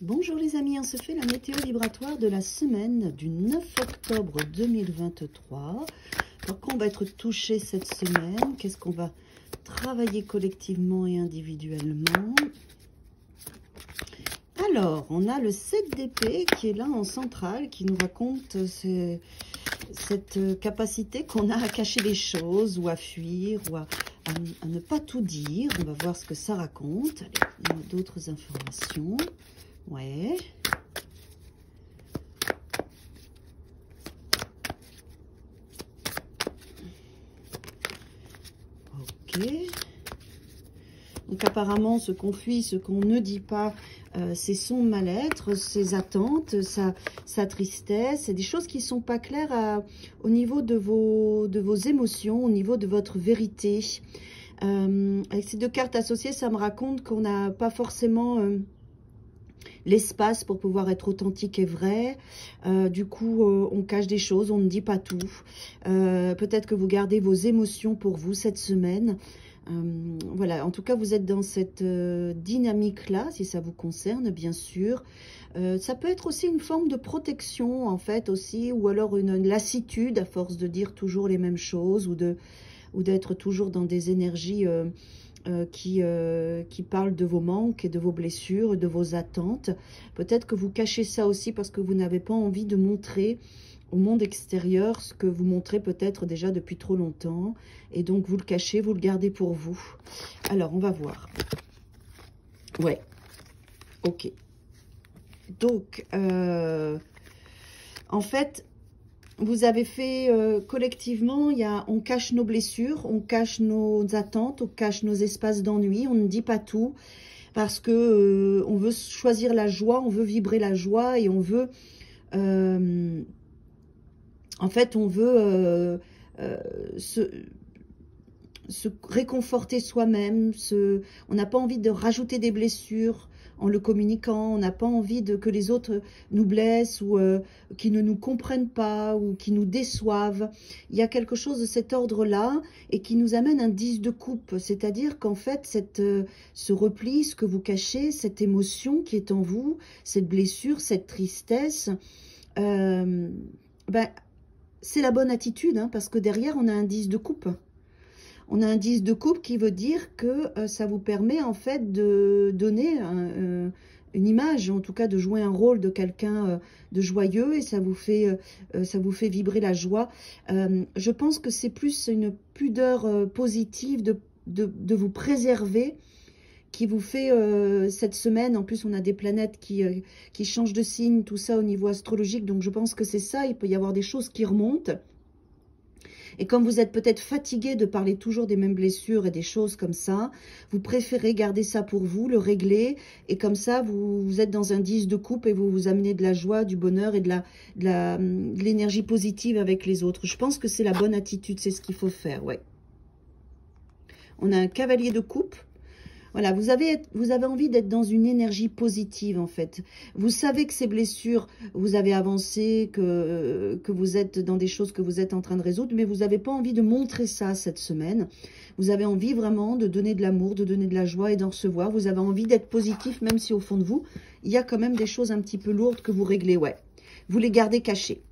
Bonjour les amis, on se fait la météo vibratoire de la semaine du 9 octobre 2023. Par quoi on va être touché cette semaine? Qu'est-ce qu'on va travailler collectivement et individuellement? Alors, on a le 7 d'épée qui est là en centrale, qui nous raconte cette capacité qu'on a à cacher les choses ou à fuir ou à ne pas tout dire. On va voir ce que ça raconte. Allez, il y a d'autres informations. Ouais. Ok. Donc apparemment, ce qu'on fuit, ce qu'on ne dit pas, c'est son mal-être, ses attentes, sa tristesse. C'est des choses qui ne sont pas claires au niveau de vos émotions, au niveau de votre vérité. Avec ces deux cartes associées, ça me raconte qu'on n'a pas forcément l'espace pour pouvoir être authentique et vrai. Du coup, on cache des choses, on ne dit pas tout. Peut-être que vous gardez vos émotions pour vous cette semaine. Voilà, en tout cas, vous êtes dans cette dynamique-là, si ça vous concerne, bien sûr. Ça peut être aussi une forme de protection, en fait, aussi, ou alors une lassitude à force de dire toujours les mêmes choses, ou d'être toujours dans des énergies qui parlent de vos manques et de vos blessures, de vos attentes. Peut-être que vous cachez ça aussi parce que vous n'avez pas envie de montrer au monde extérieur ce que vous montrez peut-être déjà depuis trop longtemps. Et donc, vous le cachez, vous le gardez pour vous. Alors, on va voir. Ouais. Ok. Donc, en fait, vous avez fait collectivement, on cache nos blessures, on cache nos attentes, on cache nos espaces d'ennui, on ne dit pas tout. Parce que on veut choisir la joie, on veut vibrer la joie et on veut... en fait, on veut se réconforter soi-même. On n'a pas envie de rajouter des blessures en le communiquant. On n'a pas envie que les autres nous blessent ou qui ne nous comprennent pas ou qui nous déçoivent. Il y a quelque chose de cet ordre-là et qui nous amène un 10 de coupe. C'est-à-dire qu'en fait, ce repli, ce que vous cachez, cette émotion qui est en vous, cette blessure, cette tristesse, c'est la bonne attitude, hein, parce que derrière, on a un 10 de coupe. On a un 10 de coupe qui veut dire que ça vous permet en fait de donner une image, en tout cas de jouer un rôle de quelqu'un de joyeux et ça vous fait vibrer la joie. Je pense que c'est plus une pudeur positive de vous préserver qui vous fait cette semaine. En plus, on a des planètes qui changent de signe, tout ça au niveau astrologique. Donc, je pense que c'est ça. Il peut y avoir des choses qui remontent. Et comme vous êtes peut-être fatigué de parler toujours des mêmes blessures et des choses comme ça, vous préférez garder ça pour vous, le régler. Et comme ça, vous êtes dans un 10 de coupe et vous vous amenez de la joie, du bonheur et de l'énergie positive avec les autres. Je pense que c'est la bonne attitude, c'est ce qu'il faut faire, ouais. On a un cavalier de coupe. Voilà, vous avez envie d'être dans une énergie positive, en fait. Vous savez que ces blessures, vous avez avancé, que vous êtes dans des choses que vous êtes en train de résoudre, mais vous n'avez pas envie de montrer ça cette semaine. Vous avez envie vraiment de donner de l'amour, de donner de la joie et d'en recevoir. Vous avez envie d'être positif, même si au fond de vous, il y a quand même des choses un petit peu lourdes que vous réglez, ouais. Vous les gardez cachées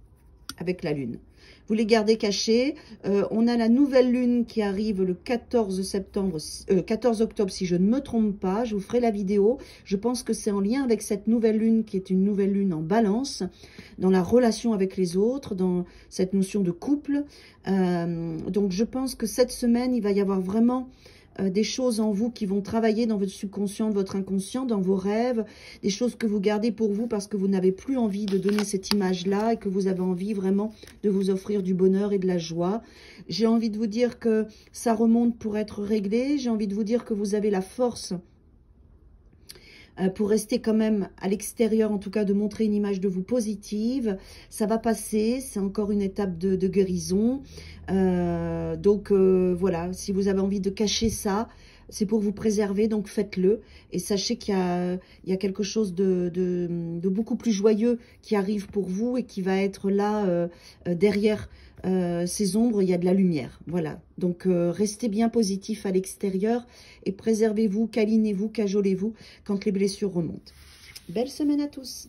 avec la lune. Vous les gardez cachés. On a la nouvelle lune qui arrive le 14 octobre, si je ne me trompe pas. Je vous ferai la vidéo. Je pense que c'est en lien avec cette nouvelle lune qui est une nouvelle lune en balance, dans la relation avec les autres, dans cette notion de couple. Donc, je pense que cette semaine, il va y avoir vraiment des choses en vous qui vont travailler dans votre subconscient, votre inconscient, dans vos rêves, des choses que vous gardez pour vous parce que vous n'avez plus envie de donner cette image-là et que vous avez envie vraiment de vous offrir du bonheur et de la joie. J'ai envie de vous dire que ça remonte pour être réglé. J'ai envie de vous dire que vous avez la force pour rester quand même à l'extérieur, en tout cas de montrer une image de vous positive. Ça va passer, c'est encore une étape de guérison. Donc voilà, si vous avez envie de cacher ça, c'est pour vous préserver, donc faites-le. Et sachez qu'il y a quelque chose de beaucoup plus joyeux qui arrive pour vous et qui va être là derrière ces ombres, il y a de la lumière. Voilà, donc restez bien positif à l'extérieur et préservez-vous, câlinez-vous, cajolez-vous quand les blessures remontent. Belle semaine à tous.